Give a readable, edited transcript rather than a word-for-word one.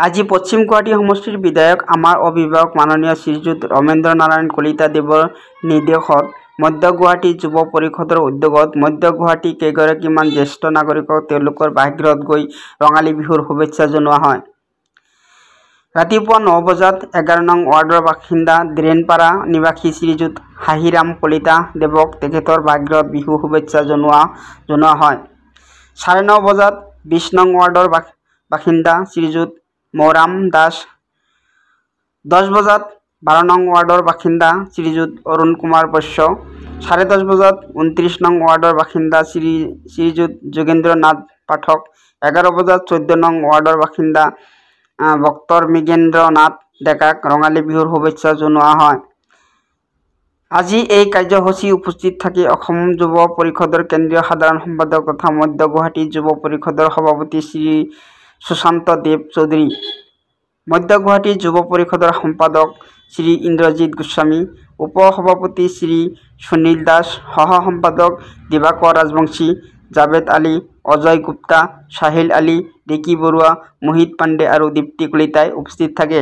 আজি পশ্চিম গুৱাহাটী সমষ্টিৰ বিধায়ক আমাৰ অভিভাৱক মাননীয় শ্ৰীযুত ৰমেন্দ্ৰ নাৰায়ণ কলিতা দেৱৰ নিৰ্দেশত মধ্য গুৱাহাটী যুৱ পৰিষদৰ উদ্যোগত মধ্য গুৱাহাটী কেইগৰাকীমান জ্যেষ্ঠ নাগৰিকক তেওঁলোকৰ বাসগৃহত গৈ ৰঙালী বিহুৰ শুভেচ্ছা জনোৱা হয়। ৰাতিপুৱা 9 বজাত 11 নং ৱাৰ্ডৰ বাসিন্দা দ্ৰেনপাৰা নিবাসী শ্ৰীযুত হাহিৰাম কলিতা দেৱক তেখেতৰ বাসগৃহত বিহু শুভেচ্ছা জনোৱা হয়। 9:30 বজাত 20 নং ৱাৰ্ডৰ বাসিন্দা শ্ৰীযুত মৌৰাম দাস, 10 বজাত 12 নং ৱাৰ্ডৰ বাসিন্দা শ্ৰীযুত অৰুণ কুমাৰ বৈশ্য, 10:30 বজাত 29 নং ৱাৰ্ডৰ বাসিন্দা শ্ৰীযুত যোগেন্দ্ৰ নাথ পাঠক, 11 বজাত 14 নং ৱাৰ্ডৰ বাসিন্দা ডক্টৰ মৃগেন্দ্ৰ নাথ ডেকাক ৰঙালী বিহুৰ শুভেচ্ছা জনোৱা হয়। আজি এই কাৰ্যসূচী উপস্থিত থাকি অসম যুৱ পৰিষদৰ কেন্দ্ৰীয় সাধাৰণ সম্পাদক তথা মধ্য গুৱাহাটী যুৱ পৰিষদৰ সভাপতি শ্ৰী সুশান্ত দেৱ চৌধুৰী, মধ্য গুৱাহাটী যুৱ পৰিষদৰ সম্পাদক শ্ৰী ইন্দ্ৰজিৎ গোস্বামী, উপ সভাপতি শ্ৰী সুনীল দাস, সহ সম্পাদক দিবাকৰ ৰাজবংশী, জাভেদ আলী, অজয় গুপ্তা, সাহিল আলী, ৰিকি বৰুৱা, মোহিত পাণ্ডে আৰু দীপ্তি কলিতাই উপস্থিত থাকে।